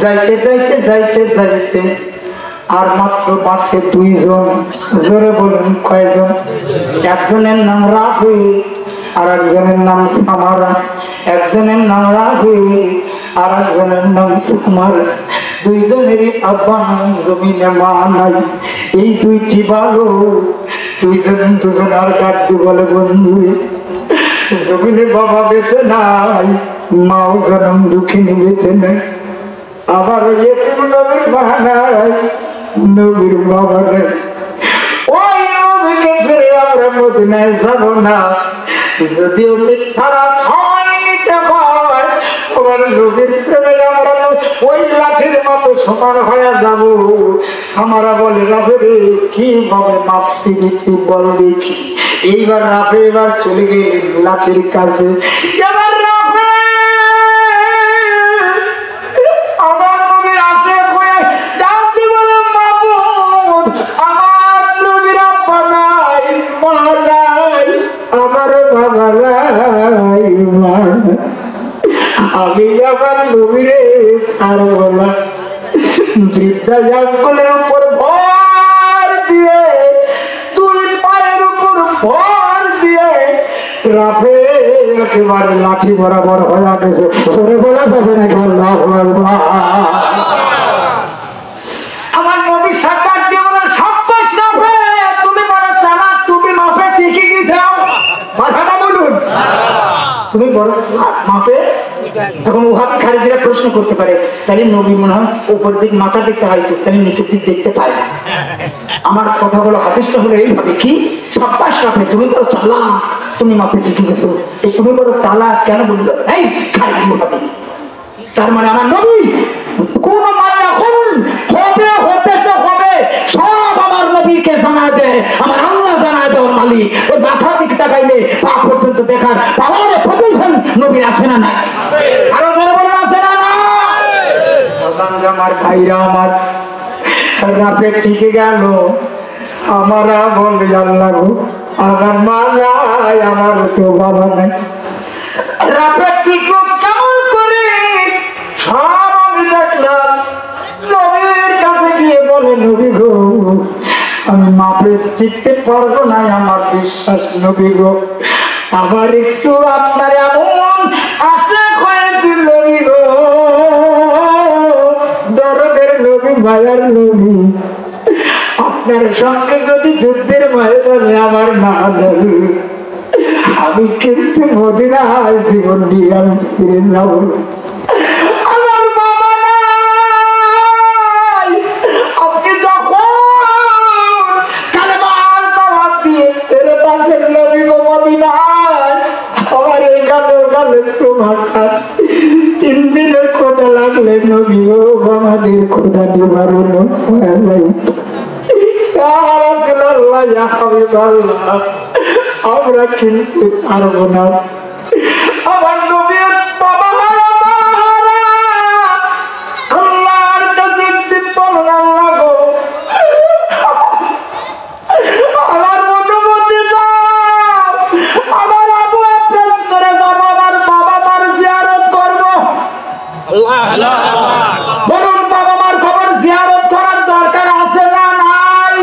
যাইতে যাইতে যাইতে যাইতে আর মাত্র পাশে দুইজন, জোরে বলুন কয়জন? একজনের নাম রাহু আর একজনের নাম সামারা। একজনের নাম রাহু আর একজনের নাম সামারা। দুইজনেরই আব্বা নাই, জমিনে মা নাই। এই দুইটি ভালো, দুইজন দুজন আর ডাকতে বলে বন্ধু, জমিনে বাবা বেঁচে নাই, মাও জনম দুঃখিনী বেঁচে নাই। আবার এতিম নবীর মা নাই, নবীর বাবা নাই। ওই নবীকে ছেড়ে আমরা মদিনায় যাব না। যদিও মিথ্যারা সময় নিতে হয়, আমার নবীর প্রেমে আমরা ওই লাঠির মতো সমান হয়ে যাব। সামারা বলে, রাফে রে কি ভাবে মাপতি দিতে বল দেখি। এইবার রাফে এবার চলে গেলেন লাঠির কাছে। এবার রাফে আমার নবীর আসে হয়ে ডাকতে বলে, মাবুদ আমার নবীর আব্বা নাই, মা নাই, আমার বাবা নাই, মা নাই। আমি আমার নবীরে ছাড়ব না। বৃদ্ধা জঙ্গলের উপর ভর দিয়ে, তুই পায়ের উপর ভর দিয়ে রাফে একেবারে লাঠি বরাবর হয়ে গেছে। সরে বলা যাবে না আমার নবী সাক্ষাৎ দিয়ে বলেন, সাব্বাস রাফে, তুমি বড় চালাক, তুমি মাপে ঠিকই গেছো। কথাটা বলুন, তুমি বড় মাপে। এখন ওহাবি খারিজিরা প্রশ্ন করতে পারে, তাহলে নবী মনে হয় উপর দিক মাথা দেখতে হয়েছে, তাহলে নিচের দিক দেখতে পায় না। আমার কথা হলো, হাদিসটা হলো এইভাবে, কি সাব্বাস রাফে, তুমি বড় চালাক, তুমি মাপে ঠিকই গেছো। এই তুমি বড় চালাক কেন বললো? এই খারিজি ওহাবি, তার মানে আমার নবী কোন মায়া খুন হবে, হতেছে হবে, সব আমার নবীকে জানা দেয়, আমার আল্লাহ জানা দেয়। ওর মালিক ওই মাথার দিকে তাকাইলে পা পর্যন্ত দেখার পাওয়ারে প্রতিষ্ঠান নবী আছে না নাই? আরো যারা বলেন আছে না না? আমার ভাইরা, আমার রাফে ঠিকে গেল। আমারা বলে, আল্লাহ গো, আমার মা নাই, আমার তো বাবা নাই। রাফে ঠিক কেমন করে সব আমি দেখলাম। নবীর কাছে গিয়ে বলে, নবী গো, আমি মাপে টিকতে পারবো না, আমার বিশ্বাস নবী গো, আবার একটু আপনার এমন আশা হয়েছিল নবী গো, দরদের নবী, মায়ার নবী, আপনার সঙ্গে যদি যুদ্ধের ময়দানে আমার না দেন, আমি কিন্তু মদিনায় জীবন দিয়ে আমি ফিরে যাবো। আমার বাবা নাই, আপনি যখন কালেমার দাওয়াত দিয়ে ফেরত আসেন নবী গো মদিনায়, আমার এই গালে গালে সুমাখা 3 দিনের খোদা লাগলে নবী গো আমাদের খোদা নিবারণ হয়ে যায়। আমরা কিন্তু পারবো না। আমার নবীর বাবা আল্লাহর কাছে গো, আমার অনুমতি দাও, আমার আবু প্রান্তরে যাবো, আমার বাবা মার জিয়ারত করবো। বলুন, বাবা মার খবর জিয়ারত করার দরকার আছে না নাই?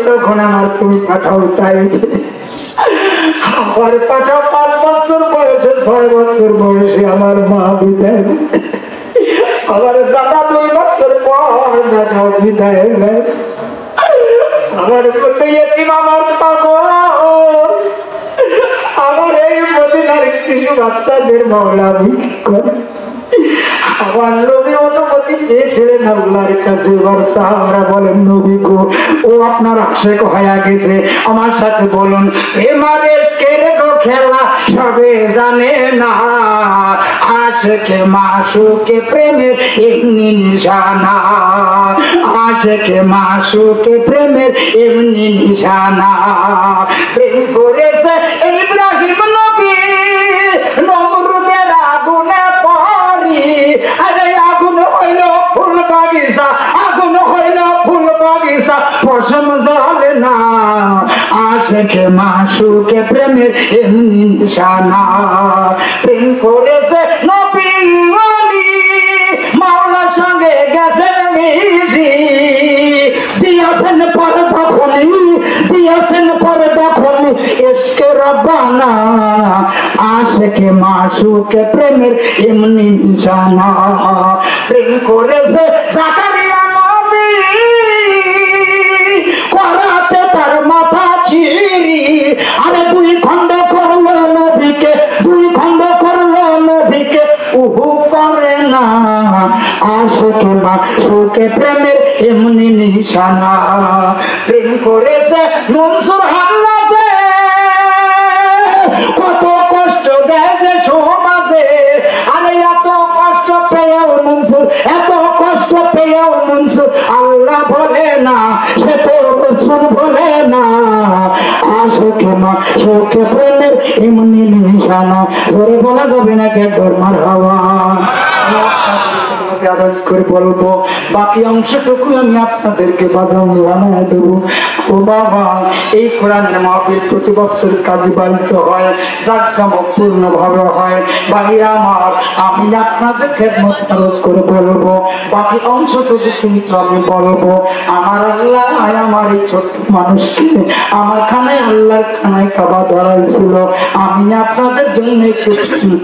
তখন আমার তুমি পাঠাও, তাই আমার পাঠাও 5 বছর বয়সে, 6 বছর বয়সে আমার মা বিদায়, আমার দাদা 2 বছর পর দাদাও বিদায়, আমার প্রতি এতিম আমার পাগল, আমার এই মদিনার শিশু বাচ্চাদের মাওলা করে। আমার নবী অনুমতি চেয়েছিলেন আল্লাহর কাছে। এবার সাহাবারা বলেন, নবী গো, ও আপনার আশেক হয়ে গেছে, আমার সাথে বলুন, প্রেমার এসকের গো খেলা সবে জানে না, আশেকে মাশুকে প্রেমের এমনি নিশানা, আশেকে মাশুকে প্রেমের এমনি নিশানা। প্রেম করেছে ইব্রাহিম নবী নমরুদের আগুনে পড়ি, আরে আগুন হইল ফুল বাগিচা, আগুন হইল ফুল বাগিচা, পশম জ্বলে না। আশেকে মাশুকে প্রেমের এমনি নিশানা। প্রেম করেছে নবী ওয়ালি মাওলার সঙ্গে গেছেন মিশি, দিয়েছেন পর্দা খুলি, দিয়েছেন পর্দা খুলি ইশকে রব্বানা। আশেকে মাশুকে প্রেমের এমনি নিশানা। প্রেম করেছে জাকারিয়া নবী করাতে তার মাথা ছিঁড়ি, আরে দুই খণ্ড করলো নবীকে, দুই খণ্ড করলো নবীকে, উহু করে না। আশেকে মাশুকে প্রেমের এমনি নিশানা। প্রেম করেছে মনসুর হাল্লাজে, কত কষ্ট দেয় সমাজে, আরে এত কষ্ট পেয়েও মনসুর, এত কষ্ট পেয়েও মনসুর আল্লাহ বলে না, সে তো রসুল বলে না। আশেকে মাশুকে প্রেমের এমনি নিশানা। ধরে বলা যাবে না কে ধর্মার হাওয়া আরজ করে বলবো, বাকি অংশটুকু আমি আপনাদেরকে বাজান জানাই দেবো। ও বাবা, এই কোরআনের মাহফিল প্রতি বছর কাজী বাড়িতে হয়, জাঁকজমকপূর্ণ ভাবে হয়। ভাইরা আমার, আমি আপনাদের খেদমত আরজ করে বলবো, বাকি অংশটুকু কিন্তু আমি বলবো। আমার আল্লাহ আমার এই ছোট্ট মানুষকে আমার খানায় আল্লাহর খানায় কাবা ধরাইছিল, আমি আপনাদের জন্য একটু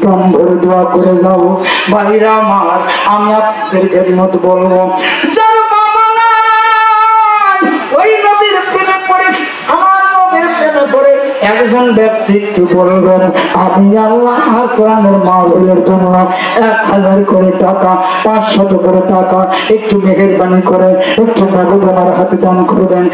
প্রাণ ভরে দোয়া করে যাব। ভাইরা আমার, আমি আপনাদের খেদমত বলবো, যার বাবা নাই ওই নবীর প্রেমে পড়ে, আমার নবীর প্রেমে পড়ে একজন ব্যক্তি একটু বলবেন, আমি আল্লাহ কোরআনের মাহফিলের জন্য 1000 করে টাকা, 500 করে টাকা একটু মেহেরবানি করে একটু নগদ আমার হাতে দান করবেন।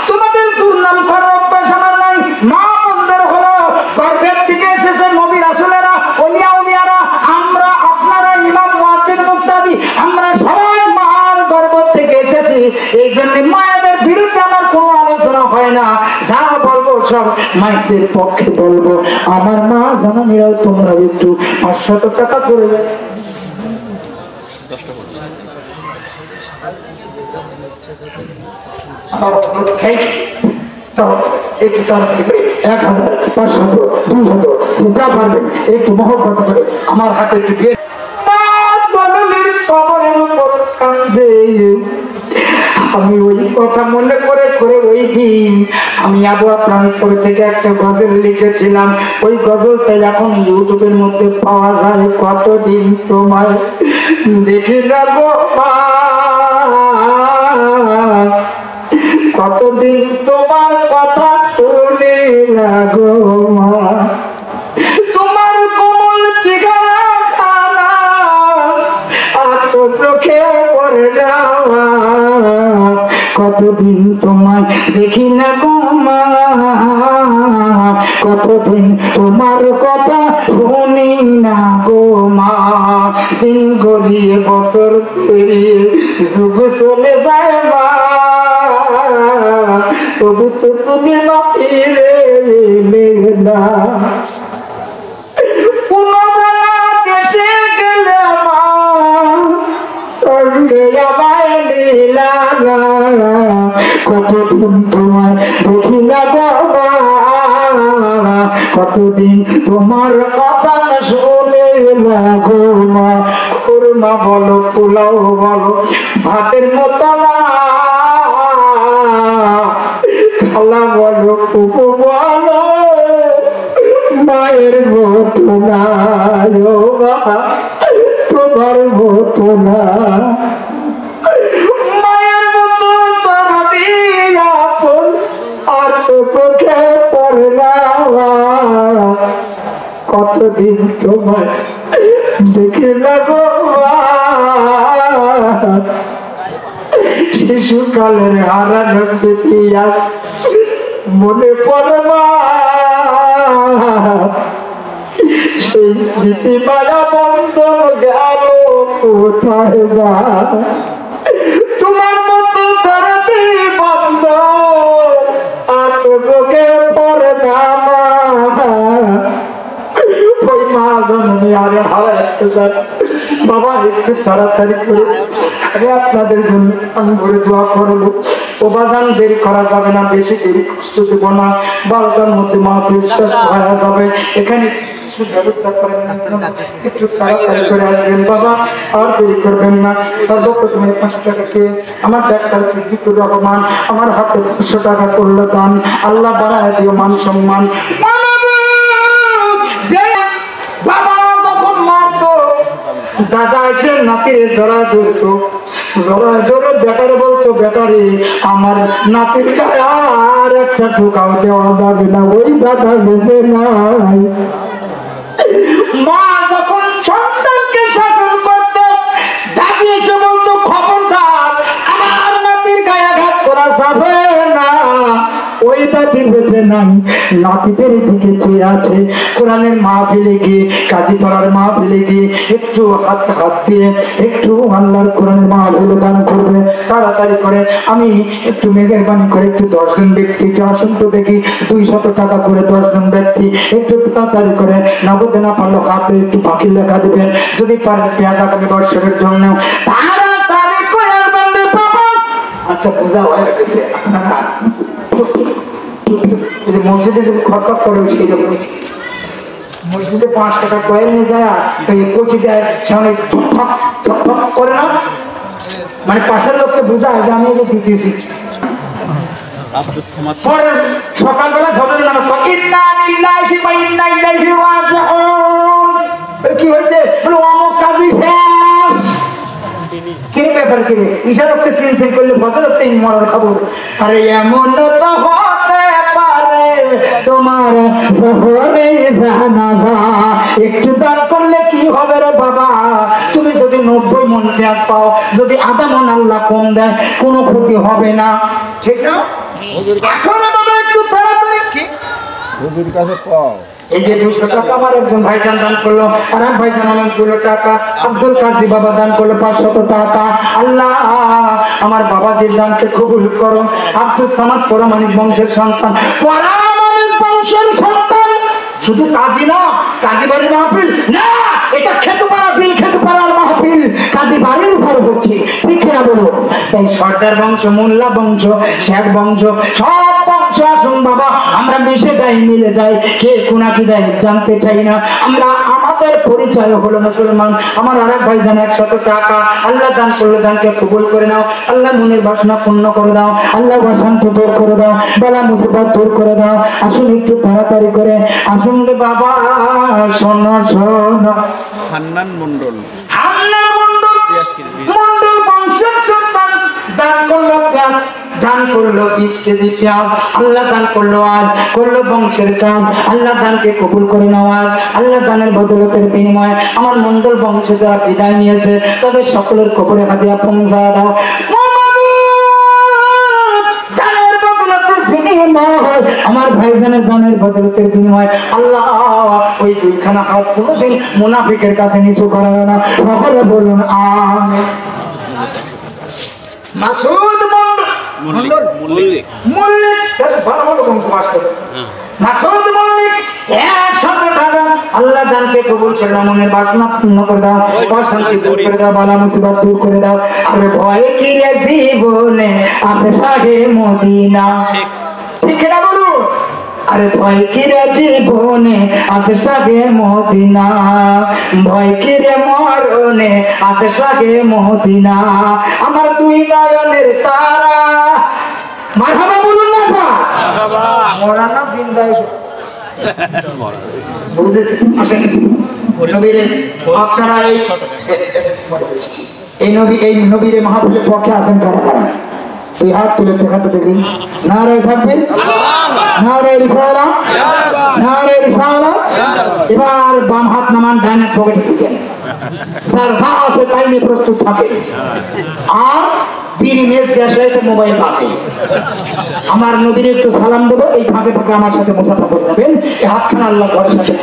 তোমাদের দুর্নাম করার অভ্যাস আমার নাই। মা বন্ধের হলো গর্ভের থেকে এসেছে নবী রাসূলেরা, ওলিয়া উলিয়ারা, আমরা আপনারা ইমাম মুয়াজ্জিন মুক্তাদি, আমরা সবাই মার গর্ভ থেকে এসেছি। এই জন্য মায়েদের বিরুদ্ধে আমার কোনো আলোচনা হয় না, যা বলবো সব মায়েদের পক্ষে বলবো। আমার মা জানানিরাও তোমরা একটু 500 টাকা করে দেয়। একটু তাড়াতাড়ি করে 1000, 500, 200 যা পারবেন একটু মহব্বত করে আমার হাতে একটু দিয়ে। আমি ওই কথা মনে করে করে ওই দিন আমি আবহাওয়া প্রান্তর থেকে একটা গজল লিখেছিলাম, ওই গজলটা এখন ইউটিউবের মধ্যে পাওয়া যায়। কতদিন তোমায় দেখি না গো মা, কতদিন তোমার কথা শুনি না গো মা, তোমার কোমল ঠিকানা খানা আর তো চোখে পড়ে না। কতদিন তোমায় দেখি না গো মা, কতদিন তোমার কথা শুনি না গো মা। দিন গড়িয়ে বছর পেরিয়ে যুগ চলে যায় মা, তবু তো তুমি না ফিরে এলে না। কোন দেশে গেলে মা আমায় নিলা না, কতদিন তোমায় দেখি না বাবা, কতদিন তোমার কথা শুনে না গো মা। খুরমা বলো পোলাও বলো ভাতের মতো না, খালা বলো ফুপু বলো মায়ের মতো না, তোমার মতো না, মায়ের মতো তারা দিয়া আর তো চোখে পড়ে না। কতদিন তোমায় দেখে না গো শিশুকালের হারানো স্মৃতি আজ মনে পড়ে মা। এই স্মৃতি মায়া বন্ধন গেল কোথায় বা তোমার মতো ধরতে বন্ধ আর চোখে পড়ে না ওই মা জননী আরে হাওয়া আসতে চান বাবা একটু তাড়াতাড়ি করে আমি আপনাদের জন্য আমি ঘুরে দোয়া করবো ও বাজান দেরি করা যাবে না বেশি দেরি কষ্ট দেবো না 12টার মধ্যে মাহফিল শেষ হয়ে যাবে এখানে ব্যবস্থা করেন একটু তাড়াতাড়ি করে আসবেন বাবা আর দেরি করবেন না সর্বপ্রথমে 5 টাকা কে আমার ডাক্তার সিদ্দিকুর রহমান আমার হাতে 500 টাকা করলো দান আল্লাহ বাড়ায় দিও মান সম্মান বাবা যখন মারতো দাদা এসে নাতির জড়া ধরতো জড়া ধরে বেটারে বলতো বেটারে আমার নাতির গায়ে আর একটা ঠোকাও দেওয়া যাবে না ওই দাদা বেঁচে নাই মা যখন সন্তানকে শাসন করতো দাদি এসে বলতো খবরদার আমার নাতির গায়ে আঘাত করা যাবে না ওই দাদির বেঁচে নাই নাতিদের দিকে চেয়ে আছে কোরআনের মাহফিলে গিয়ে কাজী পাড়ার মাহফিলে গিয়ে একটু হাত দিয়ে একটু আল্লাহর কোরআনের মাহফিলে গান করবে তাড়াতাড়ি করে আমি একটু মেহেরবানি করে একটু 10 জন ব্যক্তি আসুন তো দেখি 200 টাকা করে 10 জন ব্যক্তি একটু তাড়াতাড়ি করে নগদে না পারলো হাতে একটু বাকি লেখা দিবেন যদি পারেন পেঁয়াজ আগামী বর্ষের জন্য তাড়াতাড়ি করে বাবা আচ্ছা পূজা হয়ে গেছে আপনারা মসজিদে যদি খটখট করে সেইটা বলেছি মসজিদে 5 টাকা কয়েন নিয়ে যায় কচি দেয় সামনে ঠক করে না মানে পাশের লোককে বোঝায় যে আমি যে দিতেছি সকালবেলা ফজরের নামাজ পড়ে ইন্না লিল্লাহি ওয়া ইন্না ইলাইহি রাজিউন কি হয়েছে বলে অমুক কাজী শেষ কি ব্যাপার কি ঈশা লোককে চিনচিন করলে ফজরতে মরার খবর আরে এমন তো হতে পারে তোমার জোহরে জানাজা একটু দান করলে কি হবে রে বাবা তুমি যদি 90 মন পেঁয়াজ পাও যদি আধা মন আল্লাহ কম দেয় কোনো ক্ষতি হবে না ঠিক না আসলে বাবা একটু তাড়াতাড়ি কি হুজুর কাছে পাও এই যে 200 টাকা আমার একজন ভাইজান দান করলো আর এক ভাইজান অনেকগুলো টাকা আব্দুল কাজী বাবা দান করলো 500 টাকা আল্লাহ আমার বাবাজির দানকে কবুল করো আব্দুল সামাদ পরমাণিক বংশের সন্তান পরমাণিক বংশের সন্তান শুধু কাজী না কাজী বাড়ির মাহফিল না এটা খেতুপাড়া বিল খেতুপাড়ার মাহফিল কাজী বাড়ির উপর হচ্ছে ঠিক না বলো তাই সর্দার বংশ মোল্লা বংশ শেখ বংশ সব বংশ আসুন বাবা আমরা মিশে যাই মিলে যাই কে কোনা কি দেয় জানতে চাই না আমরা আমাদের পরিচয় হলো মুসলমান আমার আরেক ভাইজান 100 টাকা আল্লাহ দান করলো দানকে কবুল করে নাও আল্লাহ মনের বাসনা পূর্ণ করে দাও আল্লাহ অশান্তি দূর করে দাও বালা মুসিবত দূর করে দাও আসুন একটু তাড়াতাড়ি করে আসুন রে বাবা শোনো শোনো হান্নান মন্ডল মন্ডল বংশের সন্তান দান করলো পেঁয়াজ দান করলো 20 কেজি পেঁয়াজ আল্লাহ দান করলো আজ করলো বংশের কাজ আল্লাহ দানকে কবুল করে নাও আজ আল্লাহ দানের বদলতের বিনিময়ে আমার মন্ডল বংশে যারা বিদায় নিয়েছে তাদের সকলের কবরে হাদিয়া পৌঁছায় দাও আমার ভাইজানের দানের বদলতের বিনিময় আল্লাহ ওই 2খানা হাত কোনোদিন মুনাফিকের কাছে নিচু করা না সকলে বলুন আমিন মাসুদ মল্লিক ভালো ভালো বংশ বাস করত মাসুদ মল্লিক 100 টাকা আল্লাহ দানকে কবুল করে নাও মনের বাসনা পূর্ণ করে দাও অশান্তি দূর করে দাও বালা মুসিবত দূর করে দাও আরে ভয় কি রে জীবনে আছে শাহে মদিনা ঠিক না বলু আরে ভয় কি রে জীবনে আছে শাহে মদিনা ভয় কি রে মরণে আছে শাহে মদিনা আমার 2 নয়নের তারা মারহাবা বলুন না মারহাবা মরা না জিন্দা এসো বুঝেছি আসেন নবীর আপনারা এই নবীর মাহফিলের পক্ষে আছেন কারা তুই হাত তুলে দেখাতে দেখি নারে থাকবে নারে রিসালা নারে রিসালা এবার বাম হাত নামান ডান হাত পকেটে ঢুকে স্যার যা আছে তাই নিয়ে প্রস্তুত থাকে আর বিড়ি মেজ গ্যাসে একটা মোবাইল পাবে। আমার নবীর একটু সালাম দেবো, এই ফাঁকে ফাঁকে আমার সাথে মুসাফা করে যাবেন। এই হাতখানা আল্লাহ ঘরের সাথে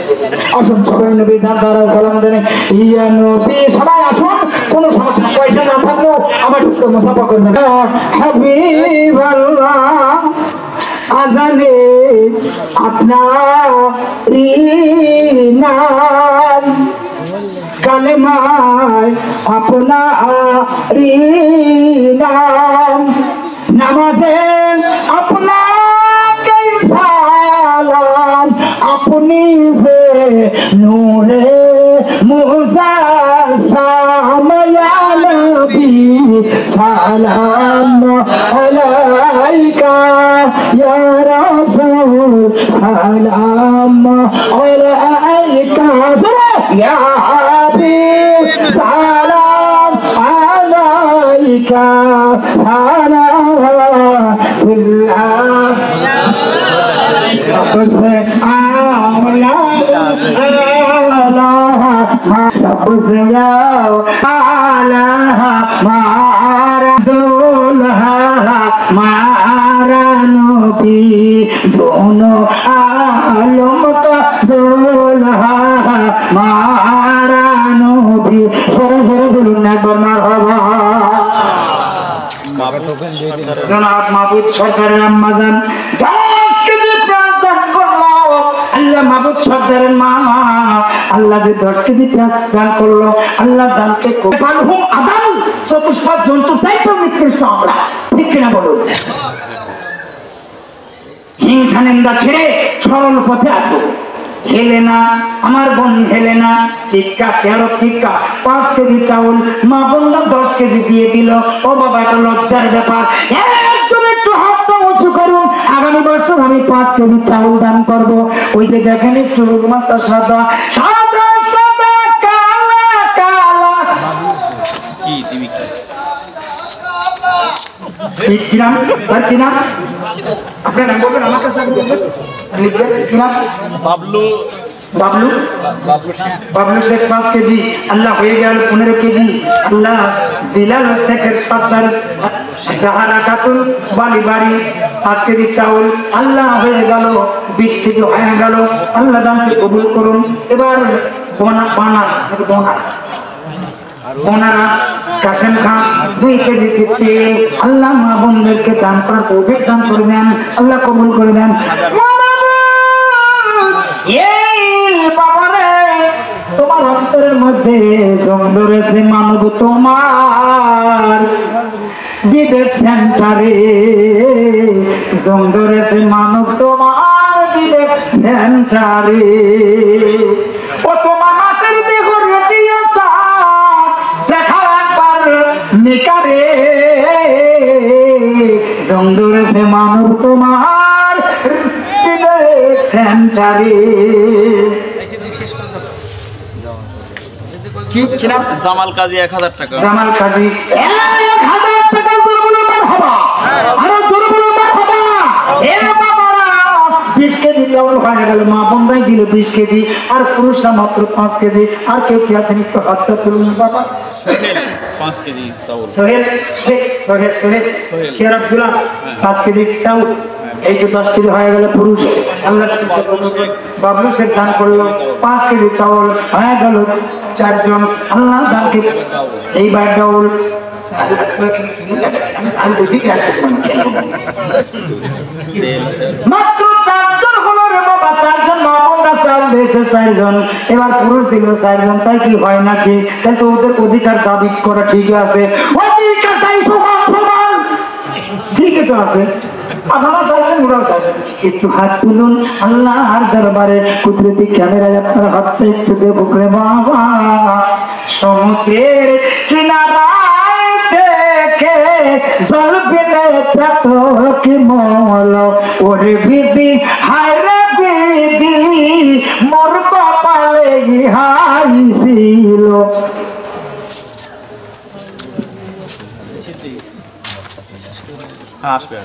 আসুন, সবাই নবী দ্বারা সালাম দেন। ইয়া নবী, সবাই আসুন, কোনো সমস্যা, পয়সা না থাকলেও আমার সাথে মুসাফা করে যাবেন। হাবিবাল্লাহ আজানে আপনারি নাম, কালেমায় আপনারি নাম, নামাজে আপনাকে সালাম, আপনি যে নূরে মুজাসসাম, ইয়া নবী সালাম আলাইকা, ইয়া রাসূল সালাম আলাইকা, ইয়া হাবিব সালাম আলাইকা, সালাওয়াতুল্লাহ सबसे आला सबसे आला मारा दूल्हा मारा नबी, दोनों आलम का दूल्हा मारा नबी। जरा जरा बोलूं ना, एक बार मरहबा। जनाब महबूब सरकारेর আম্মাজান 10 কেজি পেঁয়াজ দান করলো। আল্লাহ মাহবুব সর্দারের মা, আল্লাহ যে 10 কেজি পেঁয়াজ দান করলো, আল্লাহ দানকে কবুল আদাল, চতুষ্পাদ জন্তু চাইতেও নিকৃষ্ট আমরা, ঠিক কিনা বলুন? হিংসা নিন্দা ছেড়ে সরল পথে আসো। হেলেনা, আমার বোন হেলেনা, টিক্কা কেন টিক্কা 5 কেজি চাউল, মা বোনরা 10 কেজি দিয়ে দিল। ও বাবা, এটা লজ্জার ব্যাপার। একদম একটু হাতটা উঁচু করুন, আগামী বছর আমি 5 কেজি চাউল দান করব। ওই যে দেখেন একটু মাথা সাদা সাদা সাদা কালা কালা, কি তুমি কি নাম তার, কি নাম আপনার নাম বলবেন, আমার কাছে বলবেন, বাবলু বাবলু বাবলু শেখ 5 কেজি, আল্লাহ হয়ে গেল 15 কেজি। আল্লাহ জিলাল শেখের সর্দার জাহারা খাতুন বালিবাড়ি 5 কেজি চাউল, আল্লাহ হয়ে গেল 20 কেজি হয়ে গেল। আল্লাহ দানকে কবুল করুন। এবার বোনারা কাশেম খান 2 কেজি দিচ্ছে। আল্লাহ মা বোনদেরকে দান করার তৌফিক দান করবেন, আল্লাহ কবুল করবেন। বাবারে, তোমার অন্তরের মধ্যে জং ধরেছে মানব, তোমার বিবেক সেন্টারে জং ধরেছে মানব, তোমার বিবেক সেন্টারে। ও তোমার মাটির দেহ রেডিওটা দেখাও একবার মেকারে, জং ধরেছে মানব, তোমার বিবেক সেন্টারে। কি নাম? জামাল কাজী 1000 টাকা। জামাল কাজী 1000 টাকা। জোরে বলুন মারহাবা, আরো জোরে বলুন মারহাবা। এ বাবারা 20 কেজি চাউল হয়ে গেল, মা বোনরাই দিল 20 কেজি, আর পুরুষরা মাত্র 5 কেজি। আর কেউ কি আছেন একটু হাতটা তুলুন বাবা। সোহেল 5 কেজি চাউল। সোহেল শেখ, সোহেল কিয়ার আব্দুল্লাহ 5 কেজি চাউল। এই যে 10 কেজি হয়ে গেল পুরুষ। আল্লাহ বাবলু শেখ দান করলো 5 কেজি চাউল, হয়ে গেল 4 জন। আল্লাহ দানকে এইবার ডাউল মাত্র 4 জন হলো রে বাবা। 4 জন মা বোনরা চাল দিয়েছে 4 জন, এবার পুরুষ দিল 4 জন। তাই কি হয় নাকি? তাই তো ওদের অধিকার দাবি করা ঠিক আছে, অধিকার তাই সমান সমান ঠিকই তো আছে। আপনারা চাইছেন, ওরাও চাইছেন। একটু হাত তুলুন আল্লাহর দরবারে, কুদরতি ক্যামেরায় আপনার হাতটা একটু দেখুক রে বাবা। সমুদ্রের কিনারায় থেকে জল পেলে চাতক মল, ওরে বিধি হায় রে বিধি, মোর কপালে ইহাই ছিল। আসবে,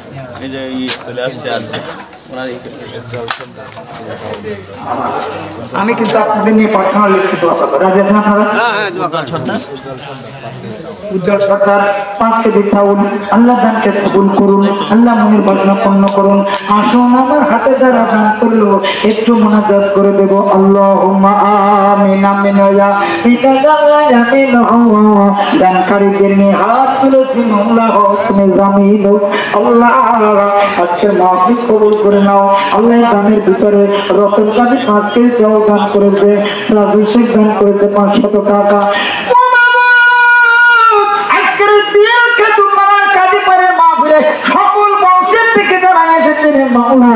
এই যে চলে আসছে। আমি কিন্তু আপনাদের নিয়ে পার্সোনাল লিখে দোয়া করবো, রাজি আছেন আপনারা? উজ্জ্বল সরকার 5 কেজি চাউল, আল্লাহ দানকে কবুল করুন, আল্লাহ মনের বাসনা পূর্ণ করুন। আসুন আমার হাতে যারা দান করলো একটু মোনাজাত করে দেব। আল্লাহুম্মা আমিন আমিন ইয়া আমিন। দানকারীদের নিয়ে হাত তুলেছি আল্লাহ, তুমি জামিন। আল্লাহ আজকের মাহফিল কবুল করে নাও। আল্লাহ দানের ভিতরে রতন কাজী 5 কেজি চাউল দান করেছে, রাজু শেখ দান করেছে 500 টাকা। সকল বংশের থেকে যারা এসেছে রে মাওলা,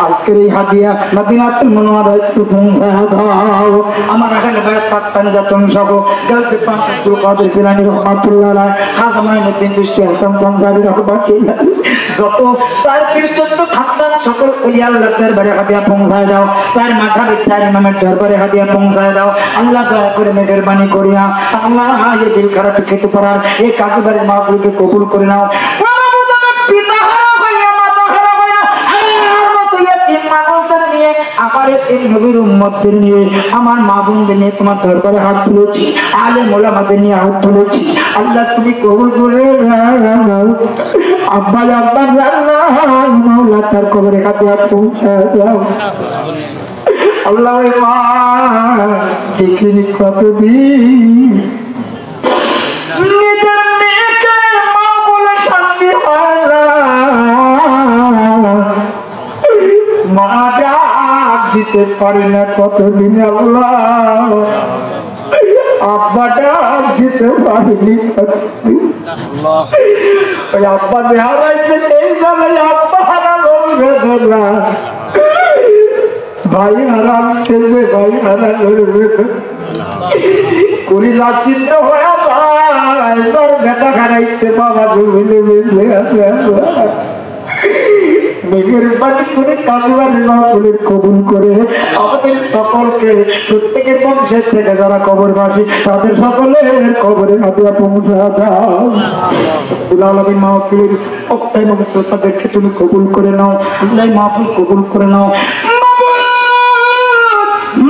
আজকের এই হাদিয়া মদিনাতুল মুনাওয়ারায় পৌঁছায় দাও। আমার এখানে বায়াত পাক্তান জাতন সহ গালসে পাক আব্দুল কাদের জিলানী রাহমাতুল্লাহ আলাইহি, খাজা মাইনুদ্দিন চিশতি, হাসান সানজারি রাহমাতুল্লাহ, যত চার পীরচন্দ খানদান সকল ওলিয়া আল্লাহর দরবারে হাদিয়া পৌঁছায় দাও। চার মাযহাবের চার ইমামের দরবারে হাদিয়া পৌঁছায় দাও। আল্লাহ দয়া করে মেহেরবানি করিয়া আল্লাহ এই দিল খারাপ খেতে পারার এই কাজে বাড়ির মাহফিলকে কবুল করে নাও। পিতা হারা হইয়া মাতা হারা হইয়া আমার মতো ইয়াতীম মানুষদের নিয়ে, আমার ইয়াতীম নবীর উম্মতদের নিয়ে, আমার মা বোনদের নিয়ে তোমার দরবারে হাত তুলেছি, আলেম ওলামাদের নিয়ে হাত তুলেছি। আল্লাহ তুমি কবুল করে নাও। আব্বা আব্বা জান্নাত মাওলা তার কবরে হাতে হাত পৌঁছায় দাও। আল্লাহ মা দেখিনি কতদিন নিজের মেয়েকে মা বলে শান্তি হয় না, মা ডাক দিতে পারি না কতদিন। আল্লাহ আব্বা ডাক দিতে পারিনি কতদিন। ওই আব্বা যে হারাইছে এই জায়গায় আব্বা হারানোর বেদনা, ভাই হারাচ্ছে যে ভাই হারানোর বেদনা কলিজা ছিদ্র হয়ে যায়। সর বেটা হারাইছে বাবা জমিনে বেঁচে আছে। মেহেরবানি করে কাজবাড়ি মাহফিলের কবুল করে আমাদের সকলকে প্রত্যেকের বংশের থেকে যারা কবরবাসী তাদের সকলের কবরে হাতিয়া পৌঁছা দাও। রব্বুল আলামিন মাহফিলের বক্তা এবং শ্রোতাদেরকে তুমি কবুল করে নাও। আল্লাহ মাহফিল কবুল করে নাও।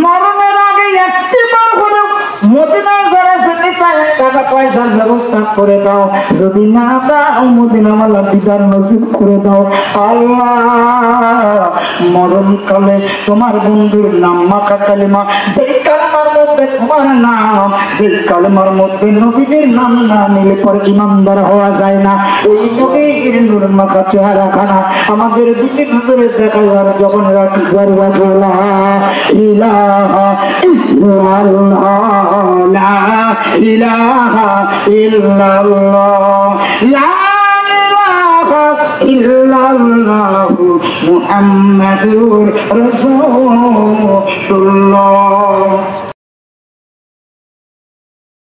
মরণের আগে একটিবার হলেও মদিনায় যারা যেতে চায় টাকা পয়সার ব্যবস্থা করে দাও, যদি না দাও মদিনা ওয়ালা দিদার নসিব করে দাও। আল্লাহ মরণকালে তোমার বন্ধুর নাম মাখা কালিমা, সেই কালিমার মধ্যে তোমার নাম, সেই কালিমার মধ্যে নবীজির নাম না নিলে পরে ইমানদার হওয়া যায় না। ওই নবীর নূর মাখা চেহারা খানা আমাদের দুটি নজরে দেখাবার যখন রাখি জারবা বলা ইলাহা ইল্লাল্লাহ, লা ইলাহা ইল্লাল্লাহ, লা ইলাহা ইল্লাল্লাহ, মুহাম্মাদুর রাসূলুল্লাহ।